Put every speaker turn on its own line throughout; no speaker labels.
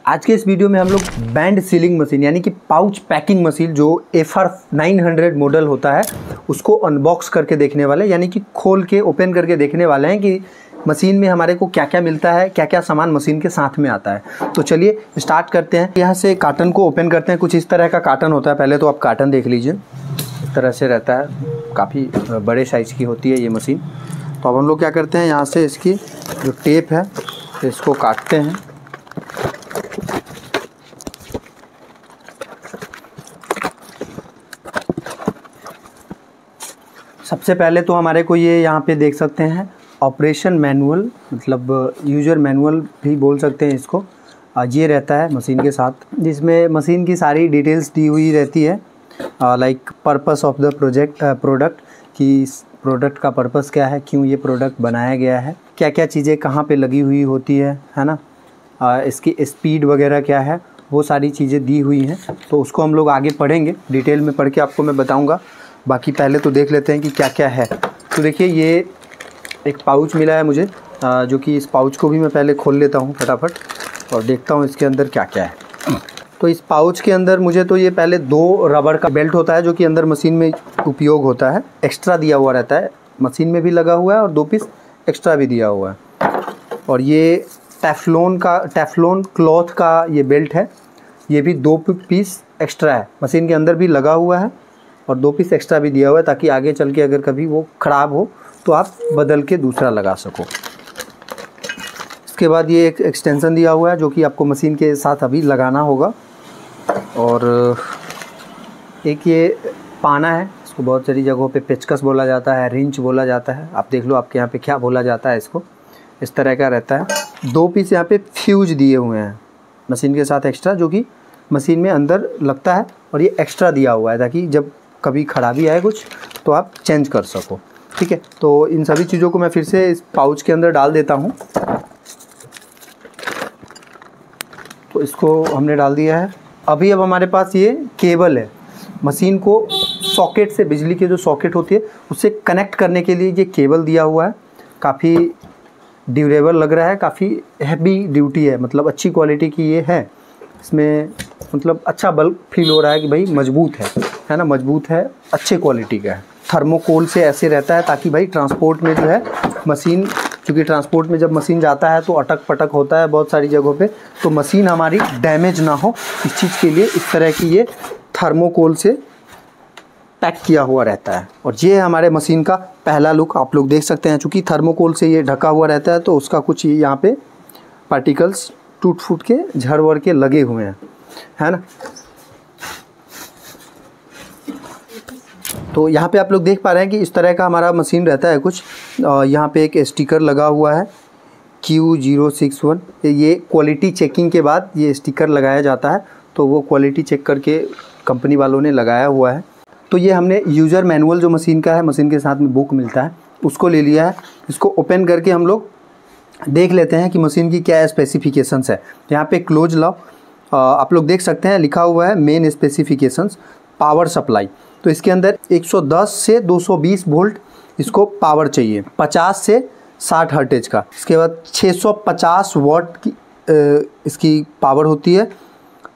आज के इस वीडियो में हम लोग बैंड सीलिंग मशीन यानी कि पाउच पैकिंग मशीन जो FR 900 मॉडल होता है उसको अनबॉक्स करके देखने वाले, यानी कि खोल के ओपन करके देखने वाले हैं कि मशीन में हमारे को क्या क्या मिलता है, क्या क्या सामान मशीन के साथ में आता है। तो चलिए स्टार्ट करते हैं। यहाँ से कार्टन को ओपन करते हैं। कुछ इस तरह का कार्टन होता है। पहले तो आप कार्टन देख लीजिए, इस तरह से रहता है, काफ़ी बड़े साइज़ की होती है ये मशीन। तो अब हम लोग क्या करते हैं, यहाँ से इसकी जो टेप है इसको काटते हैं। सबसे पहले तो हमारे को ये यहाँ पे देख सकते हैं ऑपरेशन मैनुअल, मतलब यूज़र मैनुअल भी बोल सकते हैं इसको। ये रहता है मशीन के साथ, जिसमें मशीन की सारी डिटेल्स दी हुई रहती है, like purpose of the product, कि प्रोडक्ट का पर्पस क्या है, क्यों ये प्रोडक्ट बनाया गया है, क्या क्या चीज़ें कहाँ पे लगी हुई होती है ना, इसकी स्पीड वगैरह क्या है, वो सारी चीज़ें दी हुई हैं। तो उसको हम लोग आगे पढ़ेंगे, डिटेल में पढ़ के आपको मैं बताऊँगा। बाकी पहले तो देख लेते हैं कि क्या क्या है। तो देखिए ये एक पाउच मिला है मुझे, जो कि इस पाउच को भी मैं पहले खोल लेता हूँ फटाफट और देखता हूँ इसके अंदर क्या क्या है। तो इस पाउच के अंदर मुझे तो ये पहले 2 रबर का बेल्ट होता है जो कि अंदर मशीन में उपयोग होता है, एक्स्ट्रा दिया हुआ रहता है, मशीन में भी लगा हुआ है और 2 पीस एक्स्ट्रा भी दिया हुआ है। और ये टेफ्लॉन क्लॉथ का ये बेल्ट है, ये भी 2 पीस एक्स्ट्रा है, मशीन के अंदर भी लगा हुआ है और 2 पीस एक्स्ट्रा भी दिया हुआ है, ताकि आगे चल के अगर कभी वो ख़राब हो तो आप बदल के दूसरा लगा सको। इसके बाद ये एक एक्सटेंशन दिया हुआ है जो कि आपको मशीन के साथ अभी लगाना होगा। और एक ये पाना है, इसको बहुत सारी जगहों पे पेचकस बोला जाता है, रिंच बोला जाता है, आप देख लो आपके यहाँ पे क्या बोला जाता है इसको। इस तरह का रहता है। 2 पीस यहाँ पे फ्यूज दिए हुए हैं मशीन के साथ एक्स्ट्रा, जो कि मशीन में अंदर लगता है और ये एक्स्ट्रा दिया हुआ है ताकि जब कभी खराबी आए कुछ तो आप चेंज कर सको। ठीक है, तो इन सभी चीज़ों को मैं फिर से इस पाउच के अंदर डाल देता हूँ। तो इसको हमने डाल दिया है। अब हमारे पास ये केबल है, मशीन को सॉकेट से, बिजली के जो सॉकेट होती है उससे कनेक्ट करने के लिए ये केबल दिया हुआ है। काफ़ी ड्यूरेबल लग रहा है, काफ़ी हैवी ड्यूटी है, मतलब अच्छी क्वालिटी की ये है। इसमें मतलब अच्छा बल्ब फील हो रहा है कि भाई मजबूत है ना, मजबूत है, अच्छे क्वालिटी का है। थर्मोकोल से ऐसे रहता है ताकि भाई ट्रांसपोर्ट में जो है मशीन, क्योंकि ट्रांसपोर्ट में जब मशीन जाता है तो अटक पटक होता है बहुत सारी जगहों पे, तो मशीन हमारी डैमेज ना हो इस चीज़ के लिए इस तरह की ये थर्मोकोल से पैक किया हुआ रहता है। और ये हमारे मशीन का पहला लुक आप लोग देख सकते हैं। चूँकि थर्मोकोल से ये ढका हुआ रहता है तो उसका कुछ यहाँ पे पार्टिकल्स टूट फूट के झड़ वड़ के लगे हुए हैं, है ना। तो यहाँ पे आप लोग देख पा रहे हैं कि इस तरह का हमारा मशीन रहता है कुछ। यहाँ पे एक स्टिकर लगा हुआ है Q061, ये क्वालिटी चेकिंग के बाद ये स्टिकर लगाया जाता है, तो वो क्वालिटी चेक करके कंपनी वालों ने लगाया हुआ है। तो ये हमने यूज़र मैनुअल जो मशीन का है, मशीन के साथ में बुक मिलता है, उसको ले लिया है। इसको ओपन करके हम लोग देख लेते हैं कि मशीन की क्या स्पेसिफिकेशंस है। यहाँ पे क्लोज लॉ आप लोग देख सकते हैं, लिखा हुआ है मेन स्पेसिफिकेशंस, पावर सप्लाई। तो इसके अंदर 110 से 220 वोल्ट इसको पावर चाहिए, 50 से 60 हर्टेज का। इसके बाद 650 वाट की इसकी पावर होती है।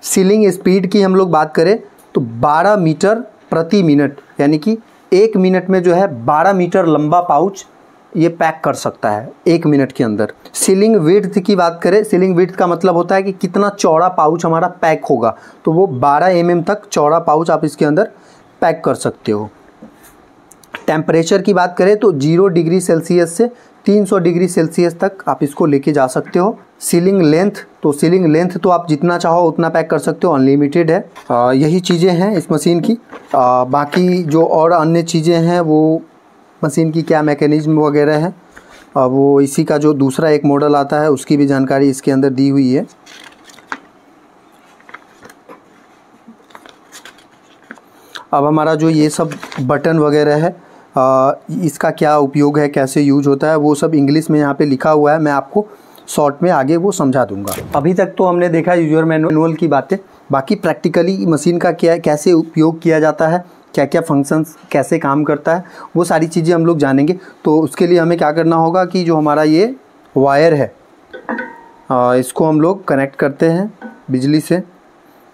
सीलिंग स्पीड की हम लोग बात करें तो 12 मीटर प्रति मिनट, यानी कि 1 मिनट में जो है 12 मीटर लंबा पाउच ये पैक कर सकता है 1 मिनट के अंदर। सीलिंग विड्थ की बात करें, सीलिंग विड्थ का मतलब होता है कि कितना चौड़ा पाउच हमारा पैक होगा, तो वो 12 mm तक चौड़ा पाउच आप इसके अंदर पैक कर सकते हो। टेम्परेचर की बात करें तो 0 डिग्री सेल्सियस से 300 डिग्री सेल्सियस तक आप इसको लेके जा सकते हो। सीलिंग लेंथ, तो सीलिंग लेंथ तो आप जितना चाहो उतना पैक कर सकते हो, अनलिमिटेड है। यही चीज़ें हैं इस मशीन की। बाकी जो और अन्य चीज़ें हैं वो मशीन की क्या मैकेनिज्म वगैरह है, वो इसी का जो दूसरा एक मॉडल आता है उसकी भी जानकारी इसके अंदर दी हुई है। अब हमारा जो ये सब बटन वगैरह है, इसका क्या उपयोग है, कैसे यूज होता है, वो सब इंग्लिश में यहाँ पे लिखा हुआ है, मैं आपको शॉर्ट में आगे वो समझा दूंगा। अभी तक तो हमने देखा यूजर मैनुअल की बातें, बाकी प्रैक्टिकली मशीन का क्या, कैसे उपयोग किया जाता है, क्या क्या फंक्शंस, कैसे काम करता है, वो सारी चीज़ें हम लोग जानेंगे। तो उसके लिए हमें क्या करना होगा कि जो हमारा ये वायर है इसको हम लोग कनेक्ट करते हैं बिजली से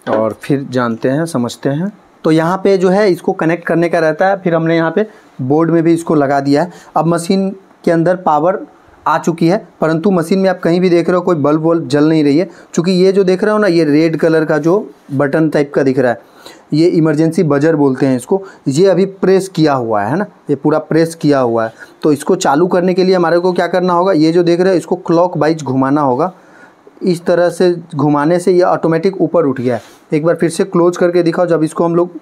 और फिर जानते हैं समझते हैं। तो यहाँ पे जो है इसको कनेक्ट करने का रहता है, फिर हमने यहाँ पे बोर्ड में भी इसको लगा दिया है। अब मशीन के अंदर पावर आ चुकी है, परंतु मशीन में आप कहीं भी देख रहे हो कोई बल्ब वल्ब जल नहीं रही है, क्योंकि ये जो देख रहे हो ना, ये रेड कलर का जो बटन टाइप का दिख रहा है, ये इमरजेंसी बजर बोलते हैं इसको। ये अभी प्रेस किया हुआ है ना, ये पूरा प्रेस किया हुआ है। तो इसको चालू करने के लिए हमारे को क्या करना होगा, ये जो देख रहे हो इसको क्लॉक वाइज घुमाना होगा। इस तरह से घुमाने से ये ऑटोमेटिक ऊपर उठ गया है। एक बार फिर से क्लोज करके दिखाओ। जब इसको हम लोग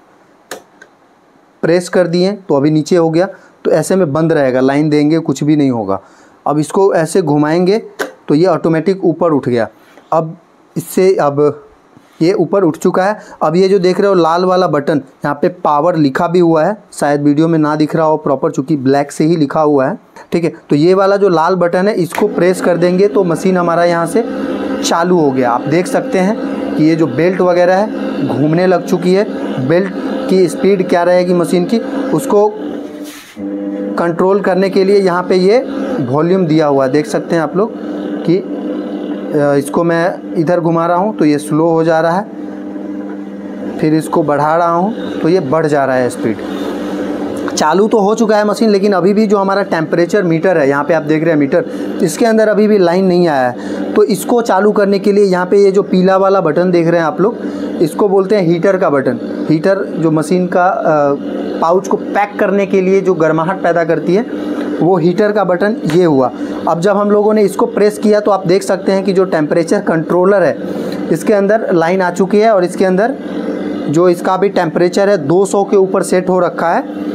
प्रेस कर दिए तो अभी नीचे हो गया, तो ऐसे में बंद रहेगा, लाइन देंगे कुछ भी नहीं होगा। अब इसको ऐसे घुमाएंगे तो ये ऑटोमेटिक ऊपर उठ गया। अब इससे अब ये ऊपर उठ चुका है। अब ये जो देख रहे हो लाल वाला बटन, यहाँ पे पावर लिखा भी हुआ है, शायद वीडियो में ना दिख रहा हो प्रॉपर, चूँकि ब्लैक से ही लिखा हुआ है, ठीक है। तो ये वाला जो लाल बटन है इसको प्रेस कर देंगे तो मशीन हमारा यहाँ से चालू हो गया। आप देख सकते हैं कि ये जो बेल्ट वगैरह है घूमने लग चुकी है। बेल्ट की स्पीड क्या रहेगी मशीन की, उसको कंट्रोल करने के लिए यहाँ पे ये वॉल्यूम दिया हुआ है, देख सकते हैं आप लोग कि इसको मैं इधर घुमा रहा हूँ तो ये स्लो हो जा रहा है, फिर इसको बढ़ा रहा हूँ तो ये बढ़ जा रहा है स्पीड। चालू तो हो चुका है मशीन, लेकिन अभी भी जो हमारा टेम्परेचर मीटर है, यहाँ पे आप देख रहे हैं मीटर, इसके अंदर अभी भी लाइन नहीं आया है। तो इसको चालू करने के लिए यहाँ पे ये जो पीला वाला बटन देख रहे हैं आप लोग, इसको बोलते हैं हीटर का बटन। हीटर जो मशीन का पाउच को पैक करने के लिए जो गर्माहट पैदा करती है, वो हीटर का बटन ये हुआ। अब जब हम लोगों ने इसको प्रेस किया तो आप देख सकते हैं कि जो टेम्परेचर कंट्रोलर है इसके अंदर लाइन आ चुकी है, और इसके अंदर जो इसका भी टेम्परेचर है 200 के ऊपर सेट हो रखा है।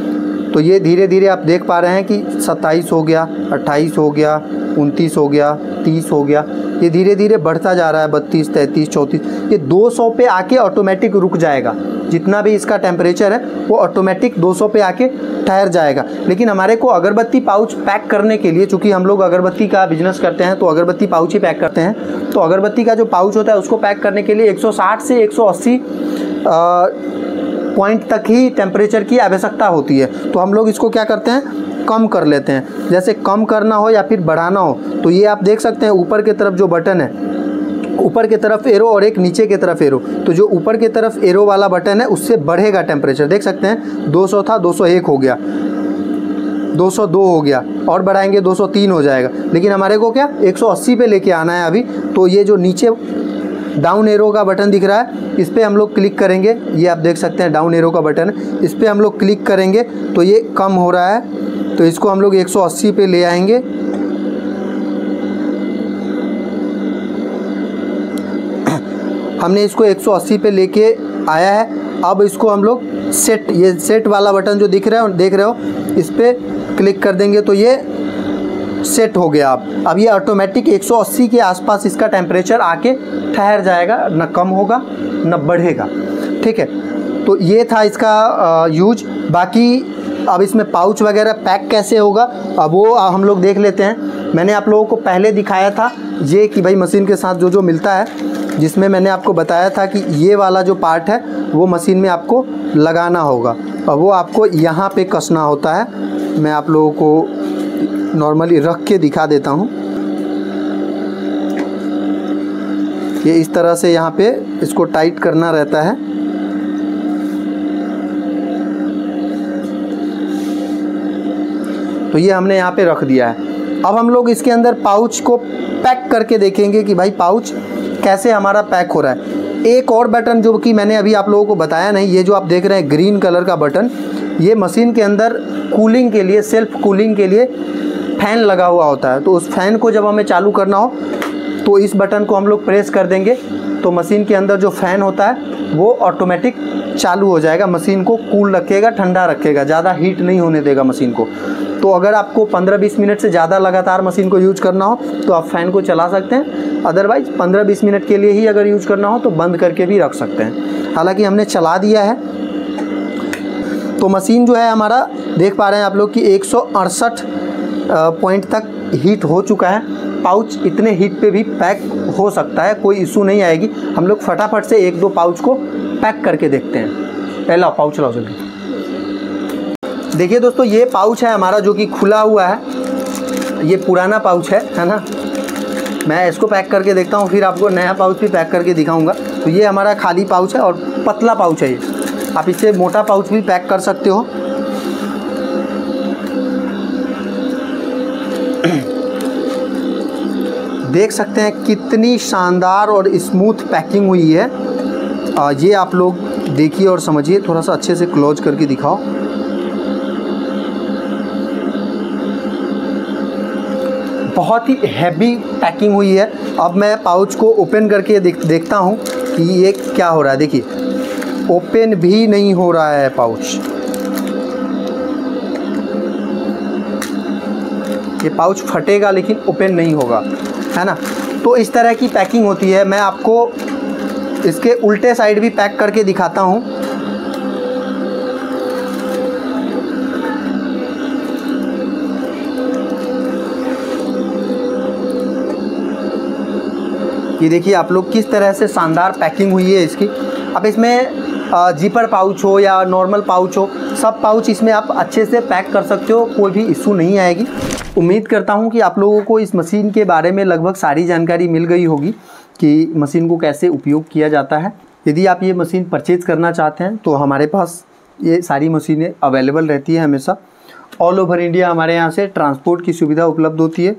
तो ये धीरे धीरे आप देख पा रहे हैं कि 27 हो गया, 28 हो गया, 29 हो गया, 30 हो गया, ये धीरे धीरे बढ़ता जा रहा है, 32, 33, 34, ये 200 पे आके ऑटोमेटिक रुक जाएगा। जितना भी इसका टेम्परेचर है वो ऑटोमेटिक 200 पे आके ठहर जाएगा। लेकिन हमारे को अगरबत्ती पाउच पैक करने के लिए, चूँकि हम लोग अगरबत्ती का बिजनेस करते हैं तो अगरबत्ती पाउच ही पैक करते हैं, तो अगरबत्ती का जो पाउच होता है उसको पैक करने के लिए 160 से 180 पॉइंट तक ही टेम्परेचर की आवश्यकता होती है। तो हम लोग इसको क्या करते हैं, कम कर लेते हैं। जैसे कम करना हो या फिर बढ़ाना हो तो ये आप देख सकते हैं ऊपर की तरफ जो बटन है, ऊपर की तरफ एरो और एक नीचे की तरफ एरो, तो जो ऊपर की तरफ एरो वाला बटन है उससे बढ़ेगा टेम्परेचर। देख सकते हैं 200 था, 201 हो गया, 202 हो गया, और बढ़ाएंगे 203 हो जाएगा। लेकिन हमारे को क्या 180 पे लेके आना है अभी। तो ये जो नीचे डाउन एरो का बटन दिख रहा है, इस पर हम लोग क्लिक करेंगे, ये आप देख सकते हैं डाउन एरो का बटन है, इस पर हम लोग क्लिक करेंगे तो ये कम हो रहा है। तो इसको हम लोग 180 पे ले आएंगे। हमने इसको 180 पे लेके आया है। अब इसको हम लोग सेट, ये सेट वाला बटन जो दिख रहा है, देख रहे हो, इस पर क्लिक कर देंगे तो ये सेट हो गया। अब ये ऑटोमेटिक 180 के आसपास इसका टेम्परेचर आके ठहर जाएगा, न कम होगा न बढ़ेगा, ठीक है। तो ये था इसका यूज। बाकी अब इसमें पाउच वगैरह पैक कैसे होगा, अब वो हम लोग देख लेते हैं। मैंने आप लोगों को पहले दिखाया था ये कि भाई मशीन के साथ जो जो मिलता है, जिसमें मैंने आपको बताया था कि ये वाला जो पार्ट है वो मशीन में आपको लगाना होगा, और वो आपको यहाँ पे कसना होता है। मैं आप लोगों को नॉर्मली रख के दिखा देता हूँ। ये इस तरह से यहाँ पे इसको टाइट करना रहता है। तो ये हमने यहाँ पे रख दिया है। अब हम लोग इसके अंदर पाउच को पैक करके देखेंगे कि भाई पाउच कैसे हमारा पैक हो रहा है। एक और बटन जो कि मैंने अभी आप लोगों को बताया नहीं, ये जो आप देख रहे हैं ग्रीन कलर का बटन, ये मशीन के अंदर कूलिंग के लिए, सेल्फ कूलिंग के लिए फ़ैन लगा हुआ होता है। तो उस फ़ैन को जब हमें चालू करना हो तो इस बटन को हम लोग प्रेस कर देंगे तो मशीन के अंदर जो फ़ैन होता है वो ऑटोमेटिक चालू हो जाएगा। मशीन को कूल रखेगा, ठंडा रखेगा, ज़्यादा हीट नहीं होने देगा मशीन को। तो अगर आपको 15-20 मिनट से ज़्यादा लगातार मशीन को यूज करना हो तो आप फ़ैन को चला सकते हैं, अदरवाइज़ 15-20 मिनट के लिए ही अगर यूज करना हो तो बंद करके भी रख सकते हैं। हालांकि हमने चला दिया है। तो मशीन जो है हमारा देख पा रहे हैं आप लोग कि 168 पॉइंट तक हीट हो चुका है। पाउच इतने हीट पे भी पैक हो सकता है, कोई इशू नहीं आएगी। हम लोग फटाफट से 1-2 पाउच को पैक करके देखते हैं। लाओ पाउच लाओ जल्दी। देखिए दोस्तों, ये पाउच है हमारा जो कि खुला हुआ है। ये पुराना पाउच है ना। मैं इसको पैक करके देखता हूँ, फिर आपको नया पाउच भी पैक करके दिखाऊंगा। तो ये हमारा खाली पाउच है और पतला पाउच है ये, आप इससे मोटा पाउच भी पैक कर सकते हो। देख सकते हैं कितनी शानदार और स्मूथ पैकिंग हुई है। ये आप लोग देखिए और समझिए, थोड़ा सा अच्छे से क्लोज करके दिखाओ। बहुत ही हैवी पैकिंग हुई है। अब मैं पाउच को ओपन करके देखता हूँ कि ये क्या हो रहा है। देखिए ओपन भी नहीं हो रहा है पाउच, ये पाउच फटेगा लेकिन ओपन नहीं होगा, है ना। तो इस तरह की पैकिंग होती है। मैं आपको इसके उल्टे साइड भी पैक करके दिखाता हूँ। ये देखिए आप लोग किस तरह से शानदार पैकिंग हुई है इसकी। अब इसमें जिपर पाउच हो या नॉर्मल पाउच हो, सब पाउच इसमें आप अच्छे से पैक कर सकते हो, कोई भी इशू नहीं आएगी। उम्मीद करता हूँ कि आप लोगों को इस मशीन के बारे में लगभग सारी जानकारी मिल गई होगी कि मशीन को कैसे उपयोग किया जाता है। यदि आप ये मशीन परचेज़ करना चाहते हैं तो हमारे पास ये सारी मशीनें अवेलेबल रहती है हमेशा। ऑल ओवर इंडिया हमारे यहाँ से ट्रांसपोर्ट की सुविधा उपलब्ध होती है।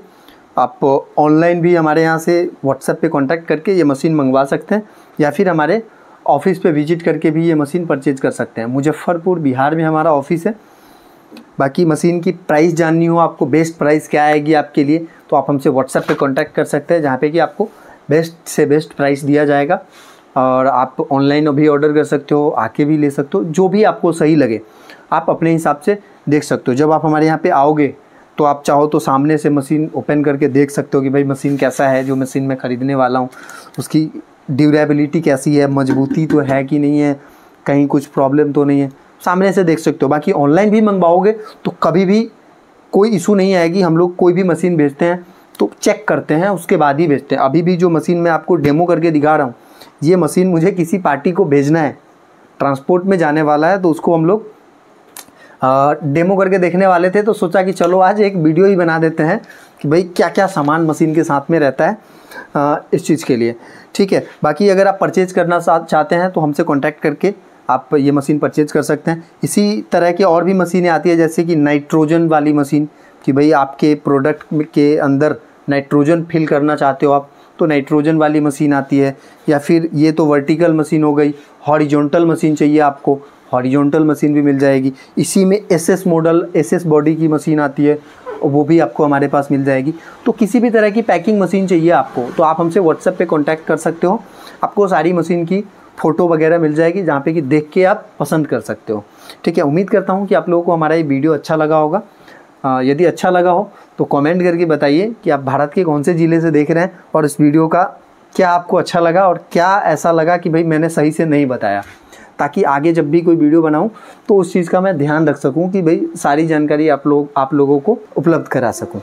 आप ऑनलाइन भी हमारे यहाँ से व्हाट्सएप पे कांटेक्ट करके ये मशीन मंगवा सकते हैं, या फिर हमारे ऑफिस पे विजिट करके भी ये मशीन परचेज़ कर सकते हैं। मुजफ्फरपुर बिहार में हमारा ऑफिस है। बाकी मशीन की प्राइस जाननी हो आपको, बेस्ट प्राइस क्या आएगी आपके लिए, तो आप हमसे व्हाट्सएप पे कांटेक्ट कर सकते हैं, जहाँ पे कि आपको बेस्ट से बेस्ट प्राइस दिया जाएगा। और आप ऑनलाइन भी ऑर्डर कर सकते हो, आके भी ले सकते हो, जो भी आपको सही लगे आप अपने हिसाब से देख सकते हो। जब आप हमारे यहाँ पे आओगे तो आप चाहो तो सामने से मशीन ओपन करके देख सकते हो कि भाई मशीन कैसा है, जो मशीन मैं ख़रीदने वाला हूँ उसकी ड्यूरेबिलिटी कैसी है, मजबूती तो है कि नहीं है, कहीं कुछ प्रॉब्लम तो नहीं है, सामने से देख सकते हो। बाकी ऑनलाइन भी मंगवाओगे तो कभी भी कोई इशू नहीं आएगी। हम लोग कोई भी मशीन भेजते हैं तो चेक करते हैं, उसके बाद ही भेजते हैं। अभी भी जो मशीन मैं आपको डेमो करके दिखा रहा हूँ, ये मशीन मुझे किसी पार्टी को भेजना है, ट्रांसपोर्ट में जाने वाला है, तो उसको हम लोग डेमो करके देखने वाले थे। तो सोचा कि चलो आज एक वीडियो ही बना देते हैं कि भाई क्या क्या सामान मशीन के साथ में रहता है इस चीज़ के लिए, ठीक है। बाकी अगर आप परचेज़ करना चाहते हैं तो हमसे कांटेक्ट करके आप ये मशीन परचेज़ कर सकते हैं। इसी तरह की और भी मशीनें आती है, जैसे कि नाइट्रोजन वाली मशीन, कि भाई आपके प्रोडक्ट के अंदर नाइट्रोजन फिल करना चाहते हो आप, तो नाइट्रोजन वाली मशीन आती है। या फिर ये तो वर्टिकल मशीन हो गई, हॉरिजॉन्टल मशीन चाहिए आपको, हॉरिजॉन्टल मशीन भी मिल जाएगी। इसी में एसएस मॉडल, एसएस बॉडी की मशीन आती है, वो भी आपको हमारे पास मिल जाएगी। तो किसी भी तरह की पैकिंग मशीन चाहिए आपको तो आप हमसे व्हाट्सएप पे कांटेक्ट कर सकते हो। आपको सारी मशीन की फ़ोटो वगैरह मिल जाएगी, जहाँ पे कि देख के आप पसंद कर सकते हो, ठीक है। उम्मीद करता हूँ कि आप लोगों को हमारा ये वीडियो अच्छा लगा होगा। यदि अच्छा लगा हो तो कमेंट करके बताइए कि आप भारत के कौन से ज़िले से देख रहे हैं, और इस वीडियो का क्या आपको अच्छा लगा और क्या ऐसा लगा कि भाई मैंने सही से नहीं बताया, ताकि आगे जब भी कोई वीडियो बनाऊं तो उस चीज़ का मैं ध्यान रख सकूं कि भाई सारी जानकारी आप लोगों को उपलब्ध करा सकूं।